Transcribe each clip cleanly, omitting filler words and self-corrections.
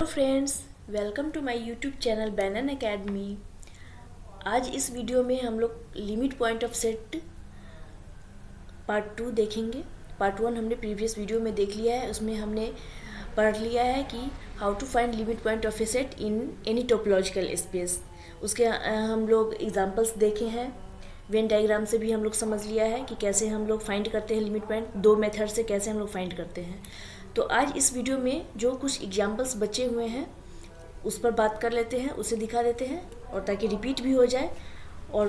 Friends, welcome to my YouTube channel बैनन academy. आज इस वीडियो में हम लोग limit point of set part 2 देखेंगे। पार्ट 1 हमने प्रीवियस वीडियो में देख लिया है। उसमें हमने पढ़ लिया है कि how to find limit point of a set in any topological space. उसके हम लोग एग्जांपल्स देखे हैं। वेन डायग्राम से भी हम लोग समझ लिया है कि कैसे हम लोग फाइंड करते हैं लिमिट पॉइंट। दो मेथड से कैसे हम लोग फाइंड करते हैं। तो आज इस वीडियो में जो कुछ एग्जाम्पल्स बचे हुए हैं उस पर बात कर लेते हैं, उसे दिखा देते हैं, और ताकि रिपीट भी हो जाए। और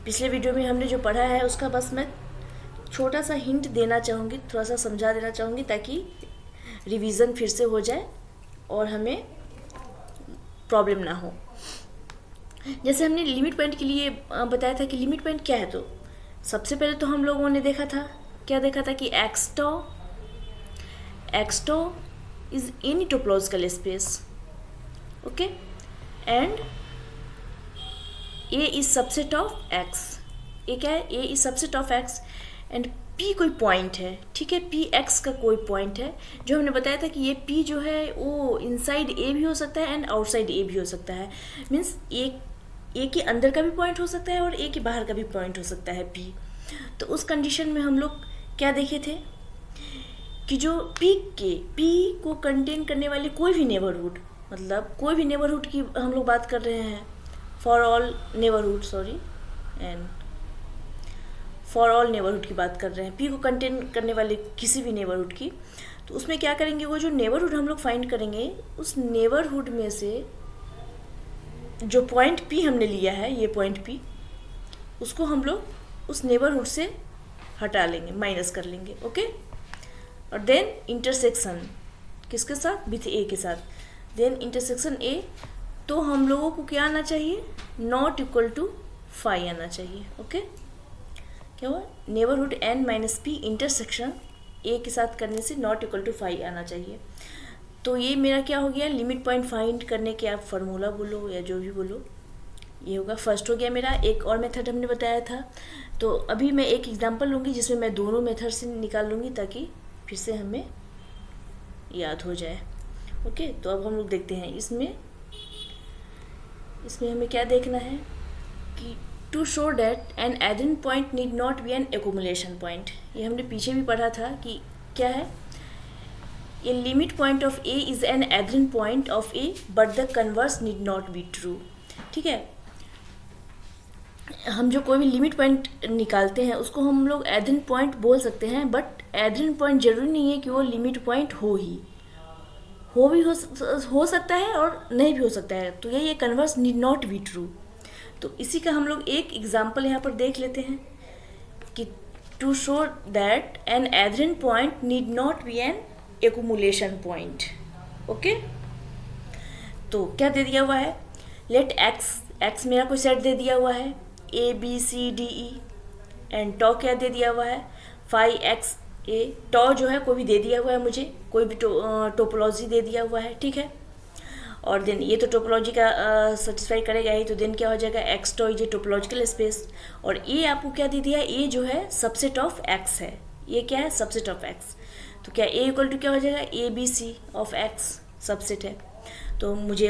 पिछले वीडियो में हमने जो पढ़ा है उसका बस मैं छोटा सा हिंट देना चाहूँगी, थोड़ा सा समझा देना चाहूँगी ताकि रिवीजन फिर से हो जाए और हमें प्रॉब्लम ना हो। जैसे हमने लिमिट पॉइंट के लिए बताया था कि लिमिट पॉइंट क्या है। तो सबसे पहले तो हम लोगों ने देखा था, क्या देखा था कि x tau is any topological space, okay, and a is subset of x। ये क्या है? a is subset of x and p कोई पॉइंट है, ठीक है, p x का कोई पॉइंट है। जो हमने बताया था कि ये p जो है वो इनसाइड a भी हो सकता है एंड आउटसाइड a भी हो सकता है। मीन्स a के अंदर का भी पॉइंट हो सकता है और a के बाहर का भी पॉइंट हो सकता है p। तो उस कंडीशन में हम लोग क्या देखे थे कि जो P को कंटेन करने वाले कोई भी नेबरहुड, मतलब कोई भी नेबरहुड की हम लोग बात कर रहे हैं, फॉर ऑल नेबरहुड की बात कर रहे हैं, P को कंटेन करने वाले किसी भी नेबरहुड की। तो उसमें क्या करेंगे, वो जो नेबरहुड हम लोग फाइंड करेंगे उस नेबरहुड में से जो पॉइंट P हमने लिया है, ये पॉइंट P, उसको हम लोग उस नेबरहुड से हटा लेंगे, माइनस कर लेंगे, ओके। और देन इंटरसेक्शन किसके साथ? विथ ए के साथ। देन इंटरसेक्शन ए, तो हम लोगों को क्या आना चाहिए? नॉट इक्वल टू फाई आना चाहिए, ओके। क्या हुआ? Neighbourhood N minus P intersection A के साथ करने से नॉट इक्वल टू फाई आना चाहिए। तो ये मेरा क्या हो गया? लिमिट पॉइंट फाइंड करने के आप फार्मूला बोलो या जो भी बोलो, ये होगा। फर्स्ट हो गया मेरा। एक और मेथड हमने बताया था। तो अभी मैं एक एग्जांपल लूँगी जिसमें मैं दोनों मेथड से निकाल लूँगी ताकि फिर से हमें याद हो जाए, ओके। तो अब हम लोग देखते हैं इसमें हमें क्या देखना है कि to show that an adherent point need not be an accumulation point. ये हमने पीछे भी पढ़ा था कि क्या है, ये limit point of A is an adherent point of A but the converse need not be true, ठीक है। हम जो कोई भी लिमिट पॉइंट निकालते हैं उसको हम लोग एडन पॉइंट बोल सकते हैं, बट एडन पॉइंट जरूरी नहीं है कि वो लिमिट पॉइंट हो सकता है और नहीं भी हो सकता है। तो ये converse need not be true. तो इसी का हम लोग एक एग्जांपल यहाँ पर देख लेते हैं कि to show that an adherent point need not be an accumulation point, okay. तो क्या दे दिया हुआ है? लेट एक्स मेरा कोई सेट दे दिया हुआ है, A B C D E, and tau क्या दे दिया हुआ है? फाई एक्स ए। टॉ जो है कोई भी दे दिया हुआ है मुझे, कोई भी टोपोलॉजी दे दिया हुआ है, ठीक है। और देन ये तो टोपोलॉजी का सेटिस्फाई करेगा ही। तो देन क्या हो जाएगा? X toe is a topological space. और ए आपको क्या दे दिया है? ए जो है सबसेट ऑफ एक्स है। ये क्या है? Subset of X. तो क्या ए इक्वल टू क्या हो जाएगा? A B C of X subset है। तो मुझे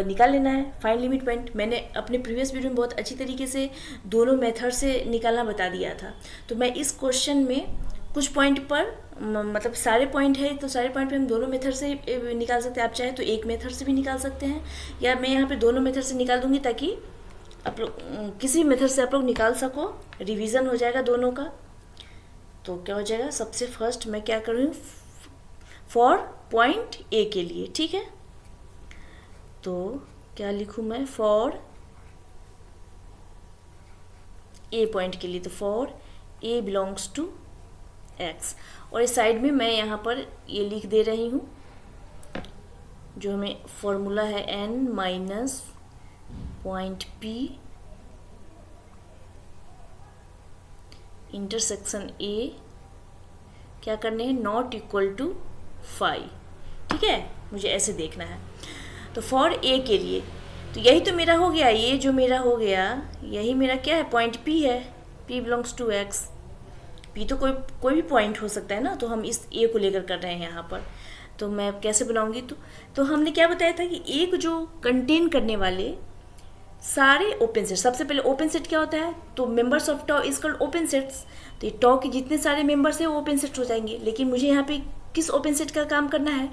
निकाल लेना है फाइंड लिमिट पॉइंट। मैंने अपने प्रीवियस वीडियो में बहुत अच्छी तरीके से दोनों मेथड से निकालना बता दिया था। तो मैं इस क्वेश्चन में कुछ पॉइंट पर, मतलब सारे पॉइंट है तो सारे पॉइंट पे हम दोनों मेथड से निकाल सकते हैं। आप चाहे तो एक मेथड से भी निकाल सकते हैं, या मैं यहाँ पे दोनों मेथड से निकाल दूंगी ताकि आप लोग किसी मेथड से आप लोग निकाल सको, रिवीजन हो जाएगा दोनों का। तो क्या हो जाएगा? सबसे फर्स्ट मैं क्या करूँ, फॉर पॉइंट ए के लिए, ठीक है। तो क्या लिखूँ मैं? फॉर ए पॉइंट के लिए, तो for A belongs to X. और इस साइड में मैं यहाँ पर ये लिख दे रही हूँ जो हमें फॉर्मूला है, N minus point P intersection A क्या करने हैं? नॉट इक्वल टू फाई, ठीक है। मुझे ऐसे देखना है। तो फॉर ए के लिए तो यही तो मेरा हो गया, ये जो मेरा हो गया यही मेरा क्या है? पॉइंट P है। P belongs to X. P तो कोई भी पॉइंट हो सकता है ना, तो हम इस ए को लेकर कर रहे हैं यहाँ पर। तो मैं कैसे बनाऊंगी? तो हमने क्या बताया था कि एक जो कंटेन करने वाले सारे ओपन सेट, सबसे पहले ओपन सेट क्या होता है? तो members of toe is called open sets. तो ये टॉ के जितने सारे मेंबर्स हैं वो ओपन सेट हो जाएंगे। लेकिन मुझे यहाँ पे किस ओपन सेट का काम करना है?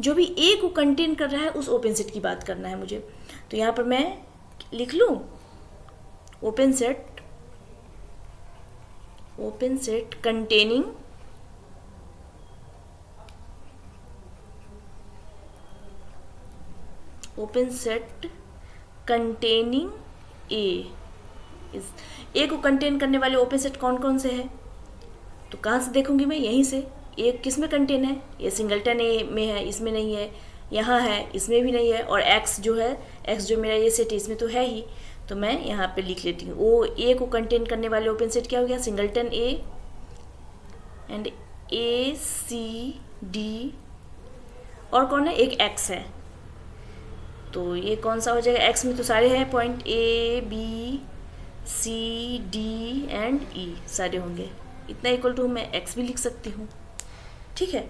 जो भी ए को कंटेन कर रहा है उस ओपन सेट की बात करना है मुझे। तो यहाँ पर मैं लिख लूँ ओपन सेट कंटेनिंग ए को कंटेन करने वाले ओपन सेट कौन कौन से हैं? तो कहाँ से देखूंगी मैं? यहीं से। ए किस में कंटेन है? ये सिंगलटन ए में है, इसमें नहीं है। यहाँ है, इसमें भी नहीं है। और एक्स जो है, एक्स जो मेरा ये सेट है इसमें तो है ही। तो मैं यहाँ पे लिख लेती हूँ ओ ए को कंटेन करने वाले ओपन सेट क्या हो गया? Singleton A and A C D, और कौन है? एक एक्स है। तो ये कौन सा हो जाएगा? एक्स में तो सारे हैं point, A B C D and E सारे होंगे। इतना इक्वल टू मैं एक्स भी लिख सकती हूँ, ठीक है।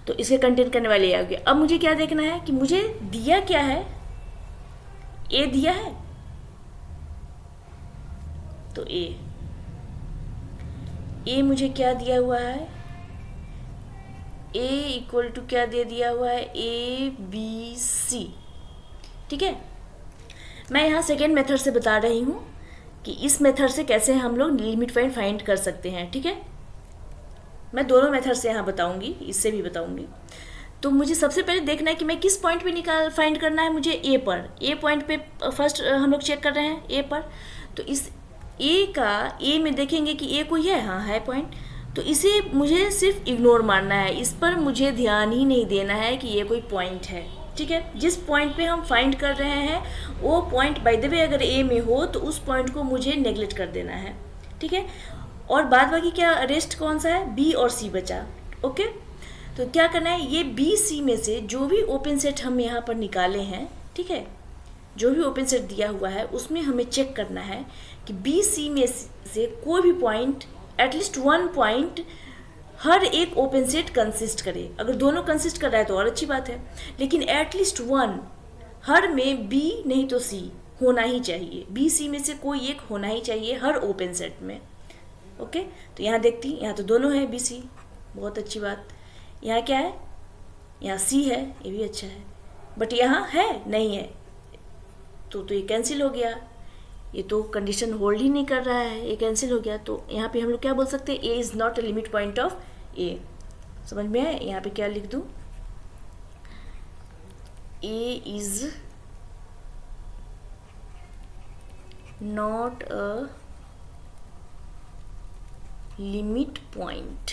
तो इसे कंटेन करने वाले ये आ गए। अब मुझे क्या देखना है कि मुझे दिया क्या है? ए दिया है, तो ए मुझे क्या दिया हुआ है? ए इक्वल टू क्या दे दिया हुआ है? ए बी सी, ठीक है। मैं यहाँ सेकेंड मेथड से बता रही हूँ कि इस मेथड से कैसे हम लोग लिमिट पॉइंट फाइंड कर सकते हैं, ठीक है। मैं दोनों मेथड से यहाँ बताऊँगी, इससे भी बताऊँगी। तो मुझे सबसे पहले देखना है कि मैं किस पॉइंट पे फाइंड करना है मुझे? ए पर। ए पॉइंट पे फर्स्ट हम लोग चेक कर रहे हैं, ए पर। तो इस ए में देखेंगे कि ए कोई है, हाँ है पॉइंट। तो इसे मुझे सिर्फ इग्नोर मारना है, इस पर मुझे ध्यान ही नहीं देना है कि ये कोई पॉइंट है, ठीक है। जिस पॉइंट पे हम फाइंड कर रहे हैं वो पॉइंट बाय द वे अगर ए में हो तो उस पॉइंट को मुझे नेग्लेक्ट कर देना है, ठीक है। और बाद बाकी क्या रेस्ट कौन सा है? बी और सी बचा, ओके। तो क्या करना है? ये बी सी में से जो भी ओपन सेट हम यहाँ पर निकाले हैं, ठीक है, जो भी ओपन सेट दिया हुआ है उसमें हमें चेक करना है कि बी सी में से कोई भी पॉइंट, एटलीस्ट वन पॉइंट हर एक ओपन सेट कंसिस्ट करे। अगर दोनों कंसिस्ट कर रहा है तो और अच्छी बात है, लेकिन एटलीस्ट वन, हर में बी नहीं तो सी होना ही चाहिए। बी सी में से कोई एक होना ही चाहिए हर ओपन सेट में, ओके। तो यहाँ देखती, यहाँ तो दोनों है बी सी, बहुत अच्छी बात। यहाँ क्या है? यहाँ सी है, ये भी अच्छा है, बट यहाँ है नहीं है, तो ये कैंसिल हो गया। ये तो कंडीशन होल्ड ही नहीं कर रहा है, ये कैंसिल हो गया। तो यहाँ पे हम लोग क्या बोल सकते हैं? A is not a limit point of A. समझ में आए? यहाँ पे क्या लिख दूँ? A is not a limit point,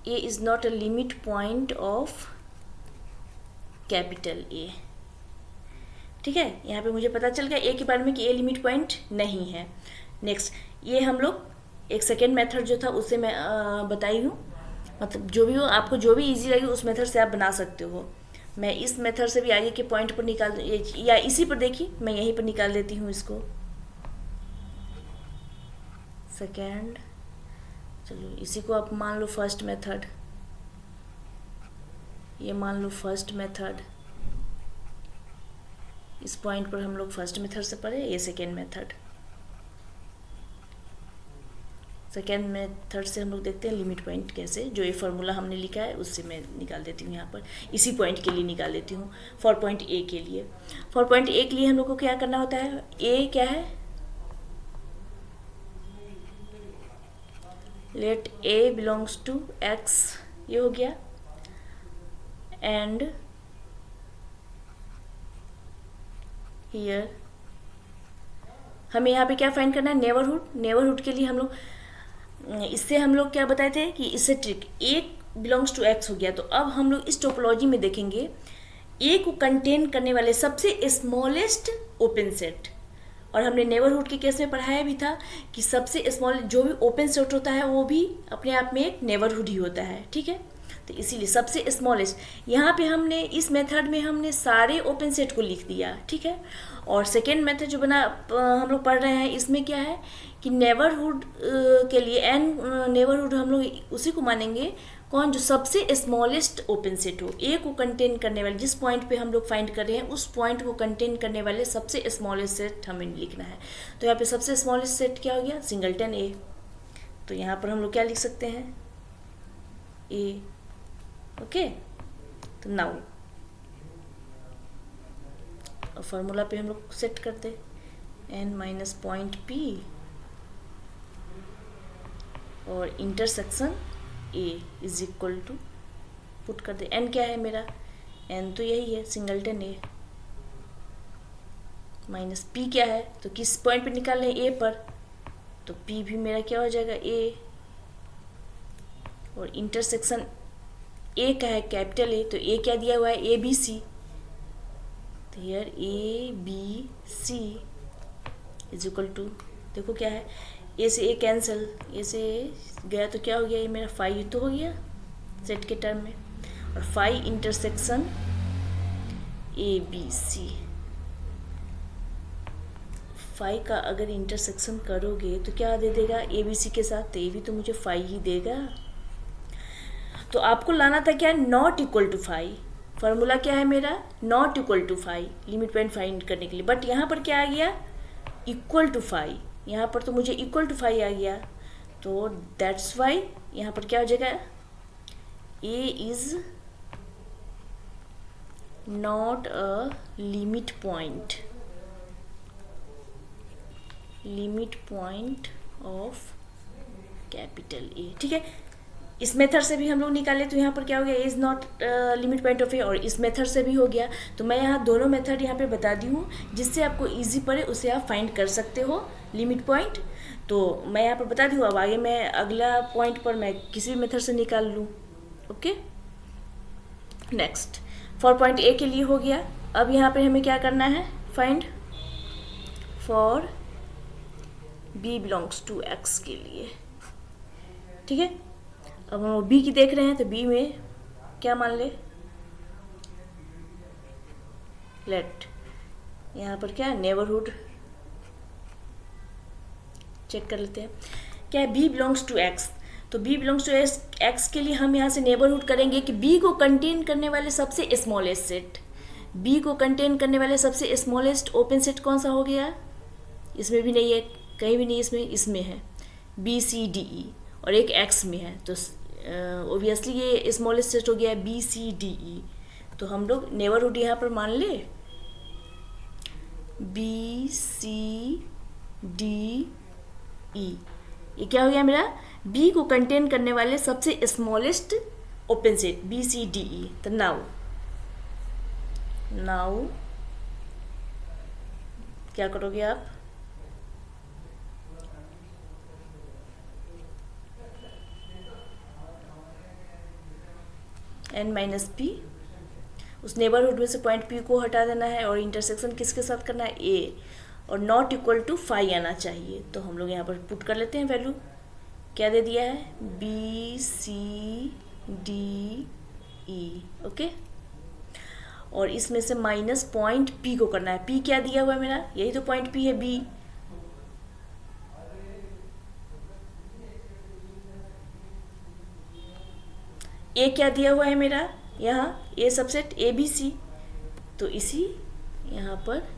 A is not a limit point of capital A, ठीक है। यहाँ पे मुझे पता चल गया ए के बारे में कि ए लिमिट पॉइंट नहीं है। नेक्स्ट, ये हम लोग एक सेकेंड मेथड जो था उससे मैं बताई हूँ, मतलब जो भी हो, आपको जो भी इजी लगे उस मेथड से आप बना सकते हो। मैं इस मेथड से भी आगे के पॉइंट पर निकाल, या इसी पर देखिए मैं यहीं पर निकाल देती हूँ इसको। सेकेंड, चलो इसी को आप मान लो फर्स्ट मेथड, ये मान लो फर्स्ट मेथड। इस पॉइंट पर हम लोग फर्स्ट मेथड से पढ़े, ये सेकेंड मेथड। सेकेंड मेथड से हम लोग देखते हैं लिमिट पॉइंट कैसे, जो ये फार्मूला हमने लिखा है उससे मैं निकाल देती हूँ। यहाँ पर इसी पॉइंट के लिए निकाल देती हूँ, फॉर पॉइंट ए के लिए। फॉर पॉइंट ए के लिए हम लोग को क्या करना होता है? ए क्या है? Let A belongs to X, ये हो गया। एंड हियर हमें यहाँ पे क्या फाइंड करना है? नेबरहुड। नेबरहुड के लिए हम लोग, इससे हम लोग क्या बताए थे कि इससे trick A belongs to X हो गया। तो अब हम लोग इस टोपोलॉजी में देखेंगे ए को कंटेन करने वाले सबसे स्मॉलेस्ट ओपन सेट, और हमने नेबरहुड के केस में पढ़ाया भी था कि सबसे स्मॉल जो भी ओपन सेट होता है वो भी अपने आप में एक नेबरहुड ही होता है, ठीक है। तो इसीलिए सबसे स्मॉलेस्ट, यहाँ पे हमने इस मेथड में हमने सारे ओपन सेट को लिख दिया, ठीक है। और सेकेंड मेथड जो बना हम लोग पढ़ रहे हैं, इसमें क्या है कि नेबरहुड के लिए एन नेबरहुड हम लोग उसी को मानेंगे कौन, जो सबसे स्मॉलेस्ट ओपन सेट हो, ए को कंटेन करने वाले, जिस पॉइंट पे हम लोग फाइंड कर रहे हैं उस पॉइंट को कंटेन करने वाले सबसे स्मॉलेस्ट सेट हमें लिखना है। तो यहाँ पे सबसे स्मॉलेस्ट सेट क्या हो गया, सिंगलटन ए। तो यहाँ पर हम लोग क्या लिख सकते हैं, ए। ओके, तो नाउ फॉर्मूला पे हम लोग सेट करते n माइनस पॉइंट पी और intersection a is equal to, put कर दे, n क्या है मेरा, n तो यही है सिंगलटन a, माइनस p क्या है, तो किस पॉइंट पे निकाल रहे हैं, a पर, तो p भी मेरा क्या हो जाएगा a, और इंटरसेक्शन a का है कैपिटल A, तो a क्या दिया हुआ है, ए बी सी, तो here A B C is equal to, देखो क्या है, ए से ए कैंसिल, ए से गया तो क्या हो गया, ये मेरा 5 तो हो गया सेट के टर्म में, और 5 इंटरसेक्शन ए बी सी, 5 का अगर इंटरसेक्शन करोगे तो क्या दे देगा, ए बी सी के साथ, तो ये भी तो मुझे 5 ही देगा। तो आपको लाना था क्या, नॉट इक्वल टू 5, फार्मूला क्या है मेरा, not equal to 5, limit point find करने के लिए, बट यहाँ पर क्या आ गया, इक्वल टू 5, यहाँ पर तो मुझे इक्वल टू 5 आ गया, तो दैट्स वाई यहाँ पर क्या हो जाएगा, A is not a limit point of capital A. ठीक है, इस मेथड से भी हम लोग निकाले तो यहाँ पर क्या हो गया, is not limit point of A, और इस मेथड से भी हो गया। तो मैं यहाँ दोनों मेथड यहाँ पे बता दी हूँ, जिससे आपको इजी पड़े उसे आप फाइंड कर सकते हो लिमिट पॉइंट। तो मैं यहाँ पर बता दी हूँ, अब आगे मैं अगला पॉइंट पर मैं किसी भी मेथड से निकाल लूँ। Okay, next for point A के लिए हो गया। अब यहाँ पर हमें क्या करना है, find for B belongs to X के लिए। ठीक है, अब हम बी की देख रहे हैं, तो बी में क्या मान ले, लेट यहाँ पर क्या नेबरहुड चेक कर लेते हैं, क्या है, बी बिलोंग्स टू एक्स। तो बी बिलोंग्स टू एक्स के लिए हम यहाँ से नेबरहुड करेंगे कि बी को कंटेन करने वाले सबसे स्मॉलेस्ट सेट, बी को कंटेन करने वाले सबसे स्मॉलेस्ट ओपन सेट कौन सा हो गया, इसमें भी नहीं है, कहीं भी नहीं, इसमें है बी सी डी ई, और एक एक्स में है, तो ओबियसली ये स्मॉलेस्ट सेट हो गया बी सी डी ई। तो हम लोग नेबरहुड यहाँ पर मान ले बी सी डी ई, ये क्या हो गया मेरा, बी को कंटेन करने वाले सबसे smallest open set B C D E. तो नाउ क्या करोगे आप, n माइनस पी, उस नेबरहुड में से पॉइंट पी को हटा देना है, और इंटरसेक्शन किसके साथ करना है, ए, और नॉट इक्वल टू 5 आना चाहिए। तो हम लोग यहाँ पर पुट कर लेते हैं वैल्यू, क्या दे दिया है, B C D E. Okay, और इसमें से माइनस पॉइंट पी को करना है, पी क्या दिया हुआ है मेरा, यही तो पॉइंट पी है, बी, ए क्या दिया हुआ है मेरा, यहाँ ए सबसेट ए बी सी, तो इसी यहाँ पर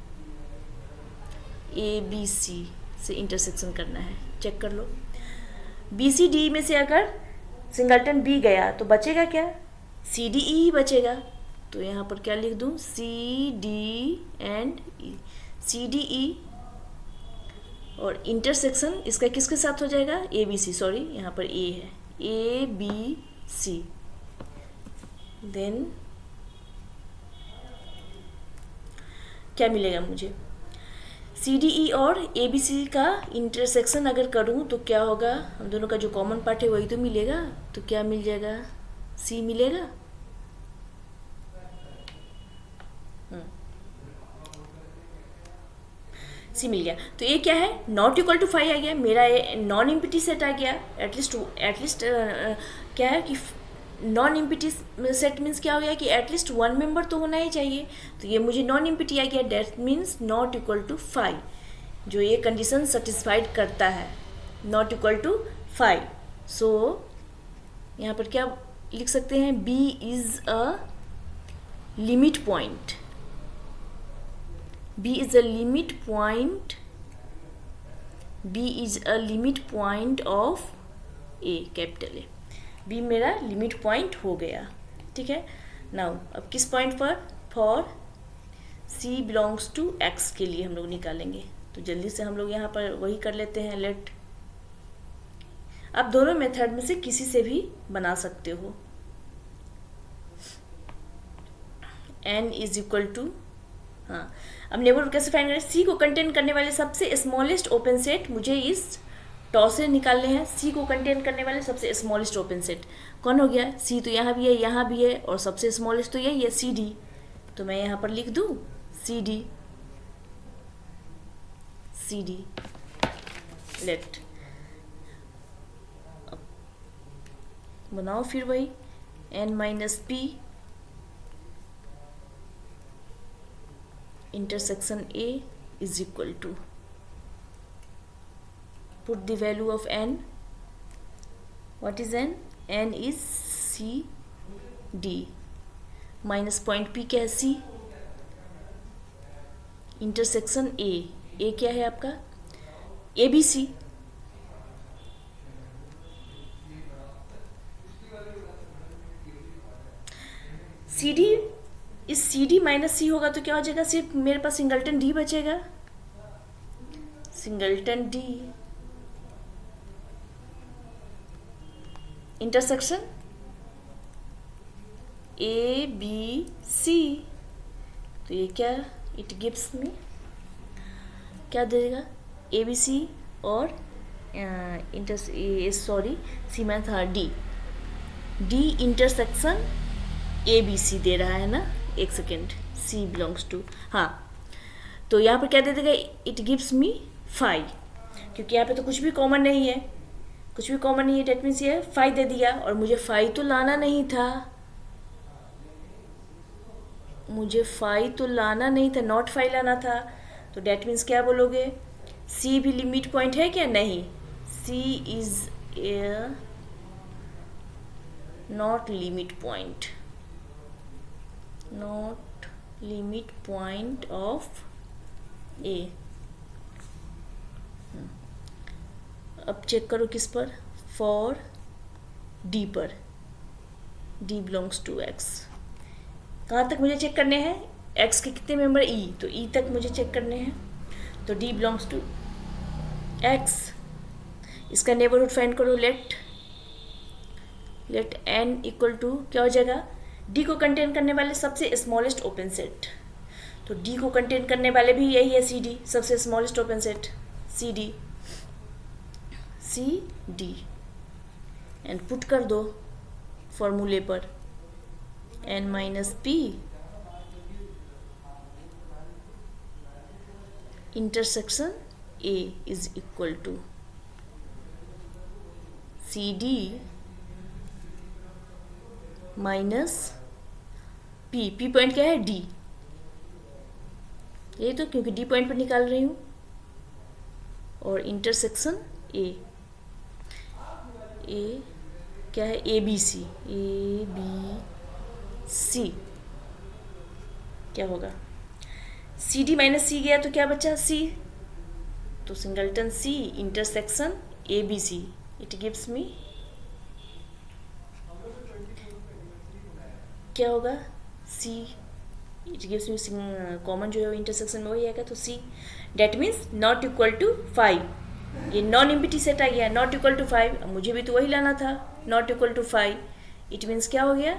ए बी सी से इंटरसेक्शन करना है, चेक कर लो। बी सी डी में से अगर सिंगलटन बी गया तो बचेगा क्या, सी डी ई ही बचेगा। तो यहाँ पर क्या लिख दूँ, C D and E, C D E, और इंटरसेक्शन इसका किसके साथ हो जाएगा, ए बी सी, सॉरी यहाँ पर ए है, ए बी सी, देन क्या मिलेगा मुझे, सी डी ई और ए बी सी का इंटरसेक्शन अगर करूँ तो क्या होगा, हम दोनों का जो कॉमन पार्ट है वही तो मिलेगा, तो क्या मिल जाएगा, सी मिलेगा। सी मिल गया। तो ये क्या है, नॉट इक्वल टू 5 आ गया मेरा, ये नॉन इम्पिटी सेट आ गया। एटलीस्ट क्या है कि नॉन इम्पिटी सेट मीन्स क्या हो गया कि एटलीस्ट 1 मेंबर तो होना ही चाहिए। तो ये मुझे नॉन इम्पिटी आ गया, that means not equal to 5, जो ये कंडीशन सेटिस्फाइड करता है, नॉट इक्वल टू 5। सो यहाँ पर क्या लिख सकते हैं B is a limit point, B is a limit point, B is a limit point of A, capital A। B मेरा लिमिट पॉइंट हो गया, ठीक है। नाउ अब किस पॉइंट पर, for C belongs to X के लिए हम लोग निकालेंगे। तो जल्दी से हम लोग यहाँ पर वही कर लेते हैं, लेट। आप दोनों मेथड में से किसी से भी बना सकते हो। n इज इक्वल टू, हाँ अब नेबरहुड कैसे फाइंड करें, C को कंटेन करने वाले सबसे स्मॉलेस्ट ओपन सेट मुझे इस टॉ से निकालने हैं। C को कंटेन करने वाले सबसे स्मॉलेस्ट ओपन सेट कौन हो गया, C तो यहाँ भी है, यहाँ भी है, और सबसे स्मॉलेस्ट तो यही है CD। तो मैं यहाँ पर लिख दूँ CD, CD लेट। बनाओ फिर वही n minus p intersection A is equal to, put the value of n, what is n, n is CD, minus point P क्या है, C, intersection A, A क्या है आपका ABC, CD इस CD minus C होगा तो क्या हो जाएगा, सिर्फ मेरे पास सिंगलटन D बचेगा, सिंगलटन D इंटरसेक्शन ABC। तो ये क्या, इट गिव्स मी क्या देगा, ABC और सॉरी सी में था D इंटरसेक्शन ABC दे रहा है ना, एक सेकेंड, C बिलोंग्स टू, हाँ तो यहाँ पर क्या दे देगा, इट गिव्स मी 5, क्योंकि यहाँ पे तो कुछ भी कॉमन नहीं है, कुछ भी कॉमन नहीं है, डेट मीन्स ये 5 दे दिया, और मुझे 5 तो लाना नहीं था, मुझे 5 तो लाना नहीं था, नॉट 5 लाना था। तो डेट मीन्स क्या बोलोगे, C भी लिमिट पॉइंट है क्या, नहीं, C is a not limit point, not limit point of A। अब चेक करो किस पर, फॉर D पर, D बिलोंग्स टू X। कहाँ तक मुझे चेक करने हैं, X के कितने मेंबर, E, तो E तक मुझे चेक करने हैं, तो D बिलोंग्स टू X। इसका नेबरहुड फाइंड करो, लेट n इक्वल टू क्या हो जाएगा, D को कंटेन करने वाले सबसे स्मॉलेस्ट ओपन सेट, तो D को कंटेन करने वाले भी यही है CD, सबसे स्मॉलेस्ट ओपन सेट CD एंड पुट कर दो फॉर्मूले पर, n minus P intersection A is equal to CD minus P point क्या है, D, यही तो, क्योंकि D पॉइंट पर निकाल रही हूँ, और इंटरसेक्शन A क्या है, ABC क्या होगा, CD माइनस C गया तो क्या बचा, C, तो singleton C intersection ABC, it gives me क्या होगा, C, it gives me common जो है इंटरसेक्शन में वही आएगा, तो C, that means not equal to 5, ये नॉन एम्प्टी सेट आ गया, नॉट इक्वल टू 5, अब मुझे भी तो वही लाना था, not equal to 5, it means क्या हो गया,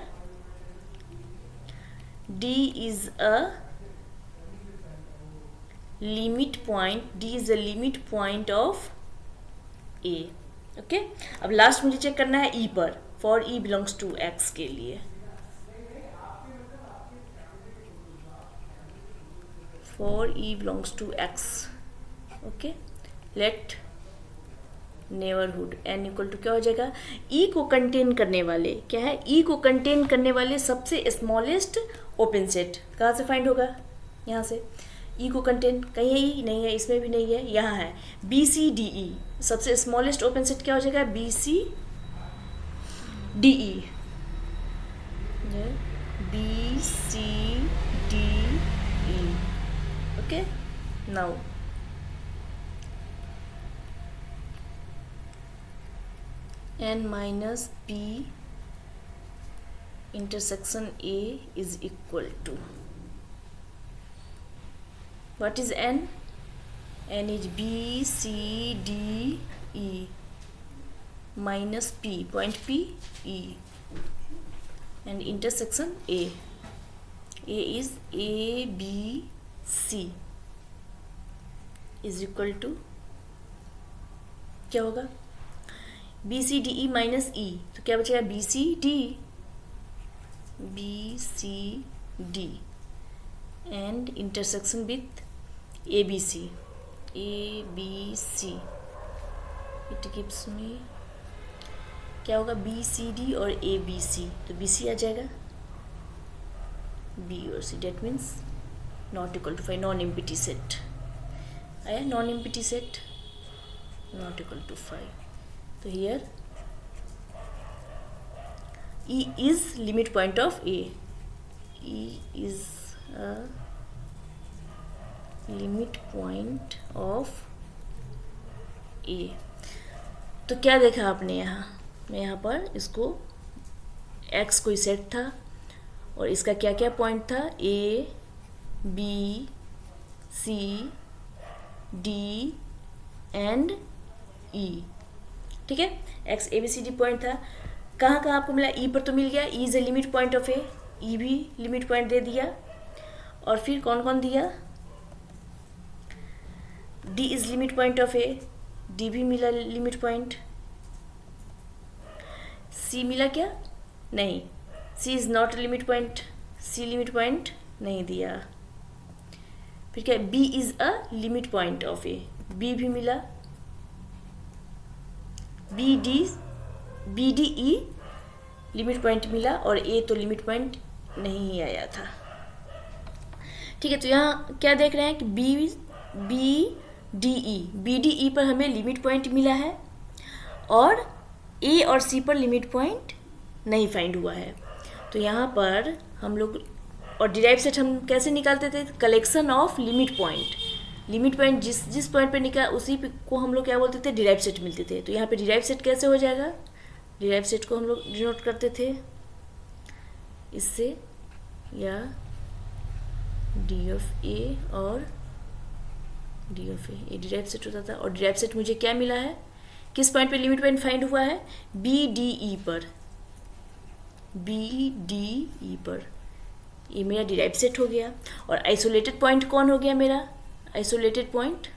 D is a limit point, D is a limit point of A। Okay, अब लास्ट मुझे चेक करना है E पर, for E belongs to X के लिए, for E belongs to X। Okay, let neighbourhood n equal to क्या हो जाएगा, E को कंटेन करने वाले क्या है, E को कंटेन करने वाले सबसे स्मॉलेस्ट ओपन सेट कहाँ से फाइंड होगा, यहाँ से, E को कंटेन कहीं है, E नहीं है, इसमें भी नहीं है, यहाँ है BCDE, सबसे स्मॉलेस्ट ओपन सेट क्या हो जाएगा, BCDE, B, C, D, E. Okay, now N minus P intersection A is equal to, what is N? N is B, C, D, E minus P, point P, E, and intersection A. A is A, B, C is equal to, क्या होगा? B, C, D, E minus E, तो क्या बचेगा? B, C, D, B, C, D and intersection with A, B, C. A, B, C. It gives me, क्या होगा? B, C, D और A, B, C. तो B, C आ जाएगा, B और C. That means not equal to 5, non-empty set. आया non-empty set, not equal to 5. तो here E is limit point of A. E is a limit point of A. तो क्या देखा आपने यहाँ पर इसको x कोई सेट था और इसका क्या क्या पॉइंट था? A, B, C, D and E. ठीक है, x A B C D point था. कहाँ कहाँ आपको मिला? E पर तो मिल गया, E is a limit point of A, E भी लिमिट पॉइंट दे दिया. और फिर कौन कौन दिया? D is limit point of A, D भी मिला लिमिट पॉइंट. C मिला क्या? नहीं, C is not limit point, C limit point नहीं दिया. फिर क्या? B is a limit point of A, B भी मिला. B D E limit point मिला और A तो लिमिट पॉइंट नहीं आया था. ठीक है, तो यहाँ क्या देख रहे हैं कि B D E पर हमें लिमिट पॉइंट मिला है और A और C पर लिमिट पॉइंट नहीं फाइंड हुआ है. तो यहाँ पर हम लोग, और डिराइव सेट हम कैसे निकालते थे? Collection of limit point. Limit point जिस पॉइंट पे निकला उसी को हम लोग क्या बोलते थे? डिराइव सेट मिलते थे. तो यहाँ पे डिराइव सेट कैसे हो जाएगा? डिराइव सेट को हम लोग डिनोट करते थे इससे, या डी ऑफ ए और डी ऑफ ए, ये डिराइव सेट होता था. और डिराइव सेट मुझे क्या मिला है? किस पॉइंट पे लिमिट पॉइंट फाइंड हुआ है? बी डी ई पर, बी डी ई पर. ये मेरा डिराइव सेट हो गया. और आइसोलेटेड पॉइंट कौन हो गया मेरा? आइसोलेटेड पॉइंट,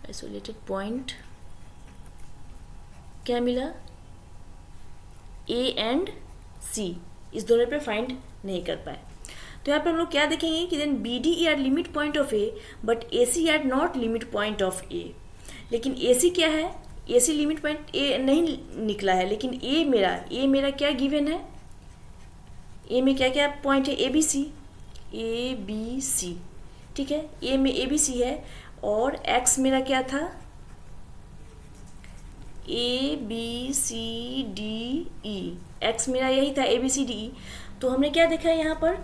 आइसोलेटेड पॉइंट क्या मिला? ए एंड सी, इस दोनों पे फाइंड नहीं कर पाए. तो यहाँ पर हम लोग क्या देखेंगे कि then B D E are limit point of A but A C are not limit point of A. लेकिन ए सी क्या है? ए सी लिमिट पॉइंट ए नहीं निकला है, लेकिन ए मेरा क्या गिवन है? ए में क्या क्या पॉइंट है? A B C, A B C. ठीक है, ए में ए बी सी है और एक्स मेरा क्या था? A B C D E. X मेरा यही था, A B C D E. तो हमने क्या देखा है यहाँ पर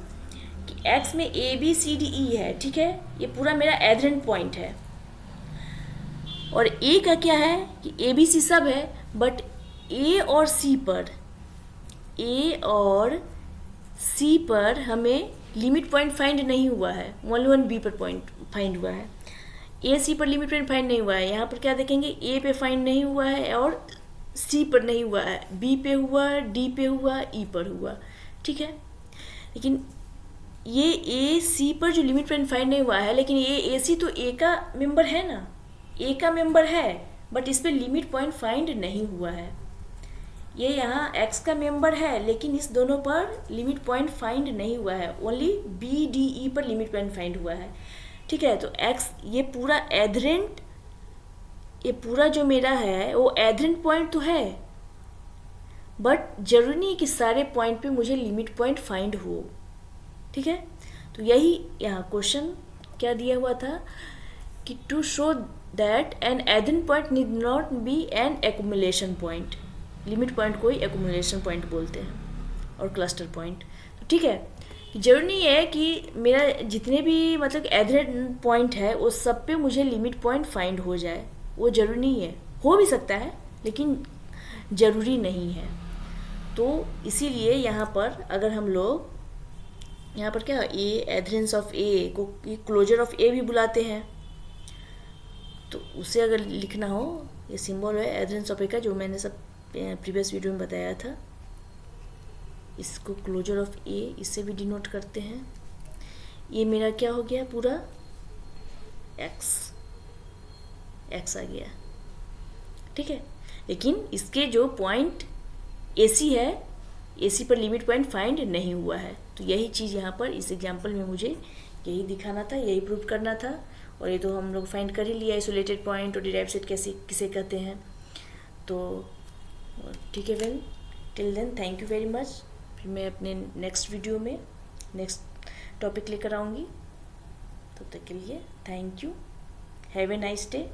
कि एक्स में ए बी सी डी ई है. ठीक है, ये पूरा मेरा एडजेंट पॉइंट है. और ए का क्या है कि ए बी सी सब है, बट ए और सी पर हमें लिमिट पॉइंट फाइंड नहीं हुआ है. ओनली बी पर पॉइंट फाइंड हुआ है, ए सी पर लिमिट पॉइंट फाइंड नहीं हुआ है. यहाँ पर क्या देखेंगे? ए पे फाइंड नहीं हुआ है और सी पर नहीं हुआ है, बी पे हुआ, डी पे हुआ, ई पर हुआ. ठीक है, लेकिन ये ए सी पर जो लिमिट पॉइंट फाइंड नहीं हुआ है, लेकिन ये ए सी तो ए का मेंबर है ना, ए का मेंबर है, बट इस पर लिमिट पॉइंट फाइंड नहीं हुआ है. ये यहाँ एक्स का मेंबर है, लेकिन इस दोनों पर लिमिट पॉइंट फाइंड नहीं हुआ है. ओनली बी डी ई पर लिमिट पॉइंट फाइंड हुआ है. ठीक है, तो एक्स ये पूरा एडरेंट, ये पूरा जो मेरा है वो एडरेंट पॉइंट तो है, बट जरूरी नहीं कि सारे पॉइंट पे मुझे लिमिट पॉइंट फाइंड हो. ठीक है, तो यही यहाँ क्वेश्चन क्या दिया हुआ था कि to show that an adherent point need not be an accumulation point. Limit point को ही एक्यूमुलेशन पॉइंट बोलते हैं और क्लस्टर पॉइंट। तो ठीक है, जरूरी नहीं है कि मेरा जितने भी मतलब एवरेज पॉइंट है वो सब पे मुझे लिमिट पॉइंट फाइंड हो जाए, वो ज़रूरी नहीं है। हो भी सकता है लेकिन ज़रूरी नहीं है। तो इसीलिए यहाँ पर अगर हम लोग यहाँ पर क्या ए एडहेरेंस ऑफ ए को क्लोजर ऑफ ए भी बुलाते हैं, तो उसे अगर लिखना हो, ये सिंबल है एडहेरेंस ऑफ ए का जो मैंने सब प्रीवियस वीडियो में बताया था, इसको क्लोजर ऑफ ए इससे भी डिनोट करते हैं। ये मेरा क्या हो गया पूरा एक्स आ गया, ठीक है। लेकिन इसके जो पॉइंट एसी है, एसी पर लिमिट पॉइंट फाइंड नहीं हुआ है। तो यही चीज़ यहाँ पर इस एग्जांपल में मुझे यही दिखाना था, यही प्रूव करना था। और ये तो हम लोग फाइंड कर ही लिया, आइसोलेटेड पॉइंट और डिराइव्ड सेट किसे कहते हैं। तो ठीक है well, till then thank you very much. फिर मैं अपने नेक्स्ट वीडियो में नेक्स्ट टॉपिक लेकर आऊँगी। तब तक के लिए thank you, have a nice day.